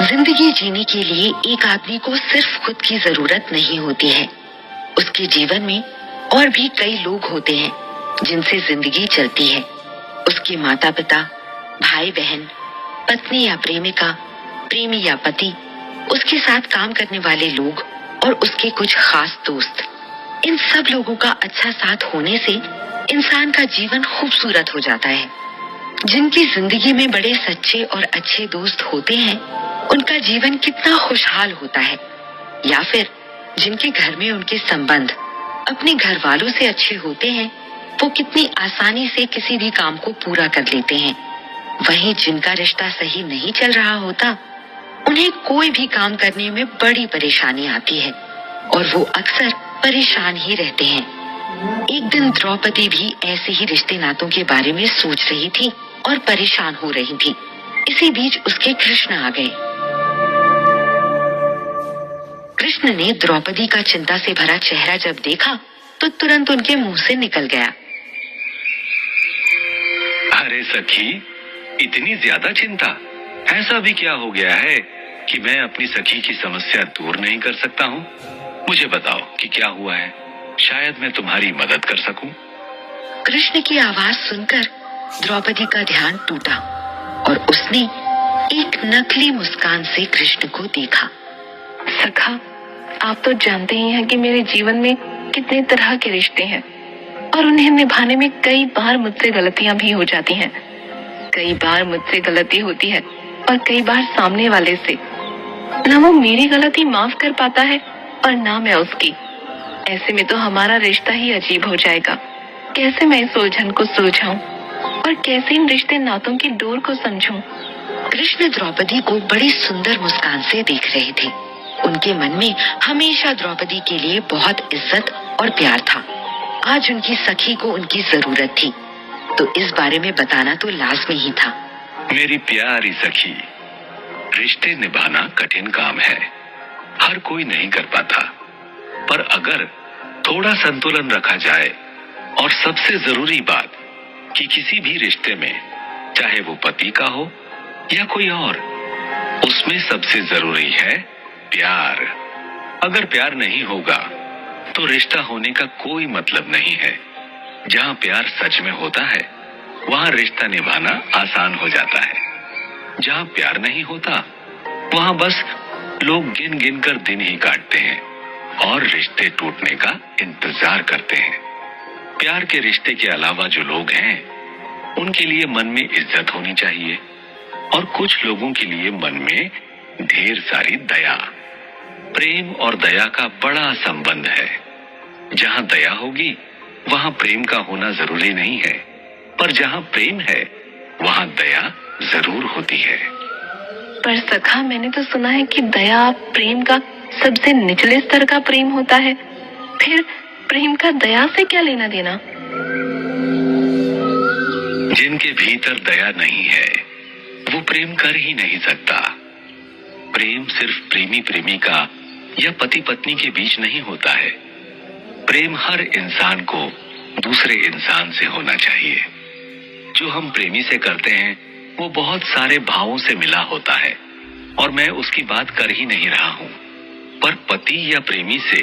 जिंदगी जीने के लिए एक आदमी को सिर्फ खुद की जरूरत नहीं होती है, उसके जीवन में और भी कई लोग होते हैं जिनसे जिंदगी चलती है। उसके माता पिता, भाई बहन, पत्नी या प्रेमिका, प्रेमी या पति, उसके साथ काम करने वाले लोग और उसके कुछ खास दोस्त। इन सब लोगों का अच्छा साथ होने से इंसान का जीवन खूबसूरत हो जाता है। जिनकी जिंदगी में बड़े सच्चे और अच्छे दोस्त होते हैं, उनका जीवन कितना खुशहाल होता है। या फिर जिनके घर में उनके संबंध अपने घर वालों से अच्छे होते हैं, वो कितनी आसानी से किसी भी काम को पूरा कर लेते हैं। वहीं जिनका रिश्ता सही नहीं चल रहा होता, उन्हें कोई भी काम करने में बड़ी परेशानी आती है और वो अक्सर परेशान ही रहते हैं। एक दिन द्रौपदी भी ऐसे ही रिश्ते नातों के बारे में सोच रही थी और परेशान हो रही थी। इसी बीच उसके कृष्ण आ गए। कृष्ण ने द्रौपदी का चिंता से भरा चेहरा जब देखा तो तुरंत उनके मुंह से निकल गया, अरे सखी, इतनी ज्यादा चिंता? ऐसा भी क्या हो गया है कि मैं अपनी सखी की समस्या दूर नहीं कर सकता हूँ? मुझे बताओ कि क्या हुआ है, शायद मैं तुम्हारी मदद कर सकूं। कृष्ण की आवाज सुनकर द्रौपदी का ध्यान टूटा और उसने एक नकली मुस्कान से कृष्ण को देखा। सखा, आप तो जानते ही हैं कि मेरे जीवन में कितने तरह के रिश्ते हैं और उन्हें निभाने में कई बार मुझसे गलतियां भी हो जाती हैं। कई बार मुझसे गलती होती है और कई बार सामने वाले से। ना वो मेरी गलती माफ कर पाता है और ना मैं उसकी। ऐसे में तो हमारा रिश्ता ही अजीब हो जाएगा। कैसे मैं इस उलझन को सुलझाऊं और कैसे इन रिश्ते नातों की डोर को समझूं? कृष्ण द्रौपदी को बड़ी सुंदर मुस्कान से देख रहे थे। उनके मन में हमेशा द्रौपदी के लिए बहुत इज्जत और प्यार था। आज उनकी सखी को उनकी जरूरत थी, तो इस बारे में बताना तो लाजमी ही था। मेरी प्यारी सखी, रिश्ते निभाना कठिन काम है, हर कोई नहीं कर पाता। पर अगर थोड़ा संतुलन रखा जाए और सबसे जरूरी बात कि किसी भी रिश्ते में, चाहे वो पति का हो या कोई और, उसमें सबसे जरूरी है प्यार। अगर प्यार नहीं होगा तो रिश्ता होने का कोई मतलब नहीं है। जहाँ प्यार सच में होता है, वहाँ रिश्ता निभाना आसान हो जाता है। जहाँ प्यार नहीं होता, वहाँ बस लोग गिन गिन कर दिन ही काटते हैं और रिश्ते टूटने का इंतजार करते हैं। प्यार के रिश्ते के अलावा जो लोग हैं, उनके लिए मन में इज्जत होनी चाहिए और कुछ लोगों के लिए मन में ढेर सारी दया। प्रेम और दया का बड़ा संबंध है। जहाँ दया होगी, वहाँ प्रेम का होना जरूरी नहीं है, पर जहाँ प्रेम है, वहाँ दया जरूर होती है। पर सखा, मैंने तो सुना है कि दया प्रेम का सबसे निचले स्तर का प्रेम होता है। फिर प्रेम का दया से क्या लेना देना? जिनके भीतर दया नहीं है, वो प्रेम कर ही नहीं सकता। प्रेम सिर्फ प्रेमी प्रेमिका या पति पत्नी के बीच नहीं होता है। प्रेम हर इंसान को दूसरे इंसान से होना चाहिए। जो हम प्रेमी से करते हैं, वो बहुत सारे भावों से मिला होता है और मैं उसकी बात कर ही नहीं रहा हूँ। पर पति या प्रेमी से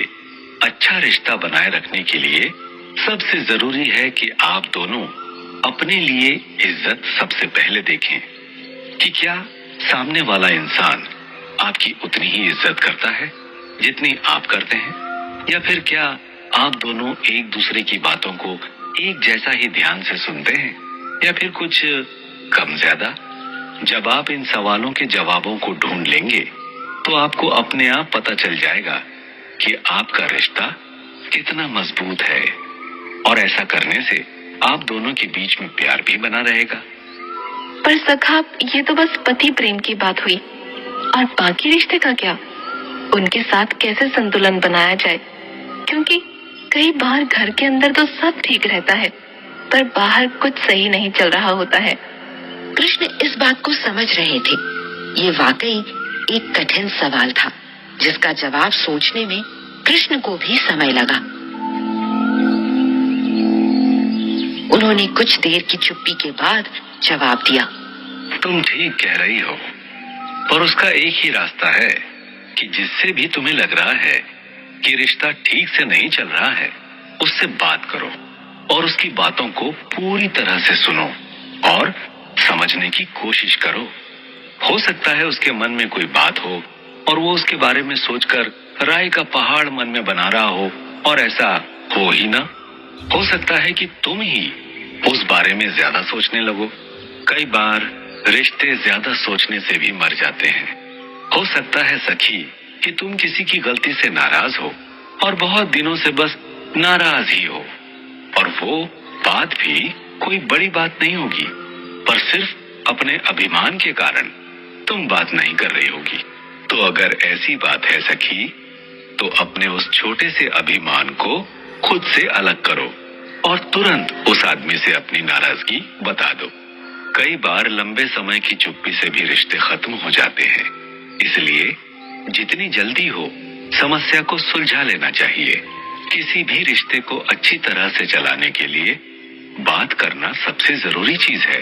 अच्छा रिश्ता बनाए रखने के लिए सबसे जरूरी है कि आप दोनों अपने लिए इज्जत सबसे पहले देखें कि क्या सामने वाला इंसान आपकी उतनी ही इज्जत करता है जितनी आप करते हैं, या फिर क्या आप दोनों एक दूसरे की बातों को एक जैसा ही ध्यान से सुनते हैं, या फिर कुछ कम ज्यादा। जब आप इन सवालों के जवाबों को ढूंढ लेंगे तो आपको अपने आप पता चल जाएगा कि आपका रिश्ता कितना मजबूत है, और ऐसा करने से आप दोनों के बीच में प्यार भी बना रहेगा। पर सखा, ये तो बस पति प्रेम की बात हुई, और बाकी रिश्ते का क्या? उनके साथ कैसे संतुलन बनाया जाए? क्योंकि कई बार घर के अंदर तो सब ठीक रहता है, पर बाहर कुछ सही नहीं चल रहा होता है। कृष्ण इस बात को समझ रहे थे। ये वाकई एक कठिन सवाल था, जिसका जवाब सोचने में कृष्ण को भी समय लगा। उन्होंने कुछ देर की चुप्पी के बाद जवाब दिया, तुम ठीक कह रही हो। पर उसका एक ही रास्ता है कि जिससे भी तुम्हें लग रहा है कि रिश्ता ठीक से नहीं चल रहा है, उससे बात करो और उसकी बातों को पूरी तरह से सुनो और समझने की कोशिश करो। हो सकता है उसके मन में कोई बात हो और वो उसके बारे में सोचकर राय का पहाड़ मन में बना रहा हो, और ऐसा हो ही ना। हो सकता है कि तुम ही उस बारे में ज्यादा सोचने लगो। कई बार रिश्ते ज्यादा सोचने से भी मर जाते हैं। हो सकता है सखी कि तुम किसी की गलती से नाराज हो और बहुत दिनों से बस नाराज ही हो, और वो बात भी कोई बड़ी बात नहीं होगी, पर सिर्फ अपने अभिमान के कारण तुम बात नहीं कर रही होगी। तो अगर ऐसी बात है सखी, तो अपने उस छोटे से अभिमान को खुद से अलग करो और तुरंत उस आदमी से अपनी नाराजगी बता दो। कई बार लंबे समय की चुप्पी से भी रिश्ते खत्म हो जाते हैं, इसलिए जितनी जल्दी हो समस्या को सुलझा लेना चाहिए। किसी भी रिश्ते को अच्छी तरह से चलाने के लिए बात करना सबसे जरूरी चीज है।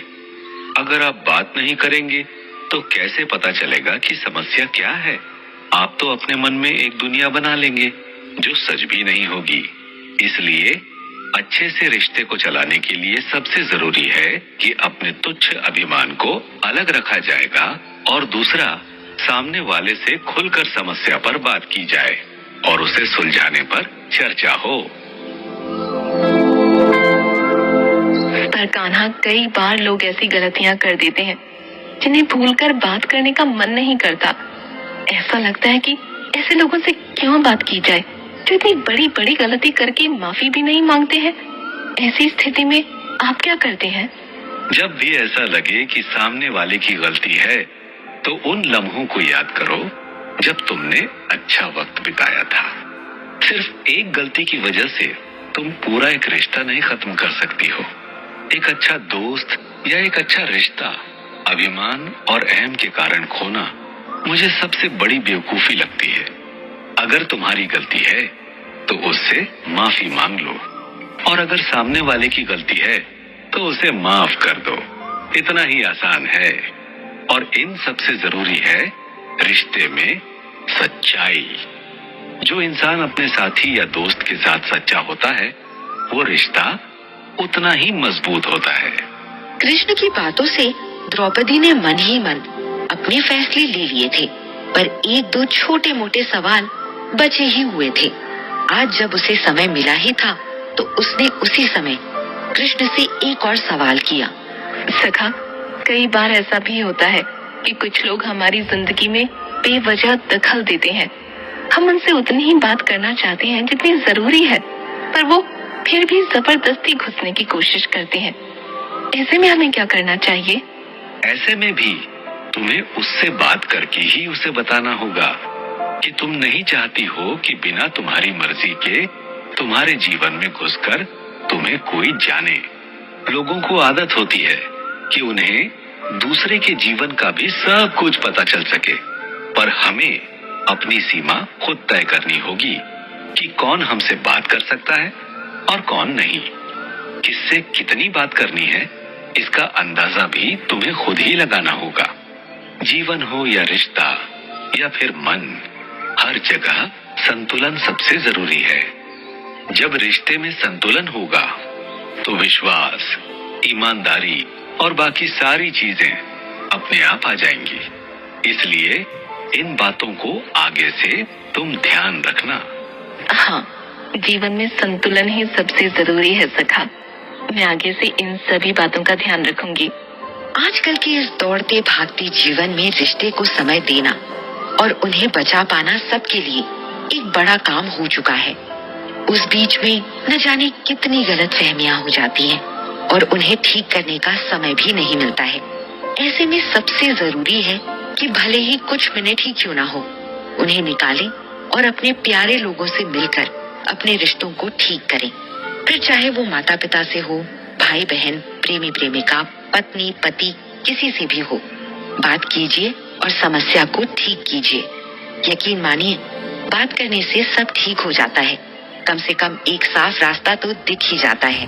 अगर आप बात नहीं करेंगे तो कैसे पता चलेगा कि समस्या क्या है? आप तो अपने मन में एक दुनिया बना लेंगे जो सच भी नहीं होगी। इसलिए अच्छे से रिश्ते को चलाने के लिए सबसे जरूरी है कि अपने तुच्छ अभिमान को अलग रखा जाएगा और दूसरा, सामने वाले से खुलकर समस्या पर बात की जाए और उसे सुलझाने पर चर्चा हो। पर कान्हा, कई बार लोग ऐसी गलतियां कर देते हैं जिन्हें भूलकर बात करने का मन नहीं करता। ऐसा लगता है कि ऐसे लोगों से क्यों बात की जाए जो इतनी बड़ी बड़ी गलती करके माफी भी नहीं मांगते हैं। ऐसी स्थिति में आप क्या करते हैं? जब भी ऐसा लगे कि सामने वाले की गलती है, तो उन लम्हों को याद करो जब तुमने अच्छा वक्त बिताया था। सिर्फ एक गलती की वजह से तुम पूरा एक रिश्ता नहीं खत्म कर सकती हो। एक अच्छा दोस्त या एक अच्छा रिश्ता अभिमान और अहम के कारण खोना मुझे सबसे बड़ी बेवकूफी लगती है। अगर तुम्हारी गलती है तो उससे माफी मांग लो, और अगर सामने वाले की गलती है तो उसे माफ कर दो। इतना ही आसान है। और इन सबसे जरूरी है रिश्ते में सच्चाई। जो इंसान अपने साथी या दोस्त के साथ सच्चा होता है, वो रिश्ता उतना ही मजबूत होता है। कृष्ण की बातों से द्रौपदी ने मन ही मन अपने फैसले ले लिए थे, पर एक दो छोटे मोटे सवाल बचे ही हुए थे। आज जब उसे समय मिला ही था तो उसने उसी समय कृष्ण से एक और सवाल किया। सखा, कई बार ऐसा भी होता है कि कुछ लोग हमारी जिंदगी में बेवजह दखल देते हैं। हम उनसे उतनी ही बात करना चाहते हैं जितनी जरूरी है, पर वो फिर भी जबरदस्ती घुसने की कोशिश करते हैं। ऐसे में हमें क्या करना चाहिए? ऐसे में भी तुम्हें उससे बात करके ही उसे बताना होगा कि तुम नहीं चाहती हो कि बिना तुम्हारी मर्जी के तुम्हारे जीवन में घुसकर तुम्हें कोई जाने। लोगों को आदत होती है कि उन्हें दूसरे के जीवन का भी सब कुछ पता चल सके, पर हमें अपनी सीमा खुद तय करनी होगी कि कौन हमसे बात कर सकता है और कौन नहीं। किससे कितनी बात करनी है, इसका अंदाजा भी तुम्हें खुद ही लगाना होगा। जीवन हो या रिश्ता या फिर मन, हर जगह संतुलन सबसे जरूरी है। जब रिश्ते में संतुलन होगा तो विश्वास, ईमानदारी और बाकी सारी चीजें अपने आप आ जाएंगी। इसलिए इन बातों को आगे से तुम ध्यान रखना। हाँ, जीवन में संतुलन ही सबसे जरूरी है सखा। मैं आगे से इन सभी बातों का ध्यान रखूंगी। आजकल के इस दौड़ते भागते जीवन में रिश्ते को समय देना और उन्हें बचा पाना सबके लिए एक बड़ा काम हो चुका है। उस बीच में न जाने कितनी गलतफहमियां हो जाती हैं और उन्हें ठीक करने का समय भी नहीं मिलता है। ऐसे में सबसे जरूरी है कि भले ही कुछ मिनट ही क्यों ना हो, उन्हें निकालें और अपने प्यारे लोगों से मिलकर अपने रिश्तों को ठीक करें। फिर चाहे वो माता पिता से हो, भाई बहन, प्रेमी प्रेमिका, पत्नी पति, किसी से भी हो, बात कीजिए और समस्या को ठीक कीजिए। यकीन मानिए, बात करने से सब ठीक हो जाता है। कम से कम एक साफ रास्ता तो दिख ही जाता है।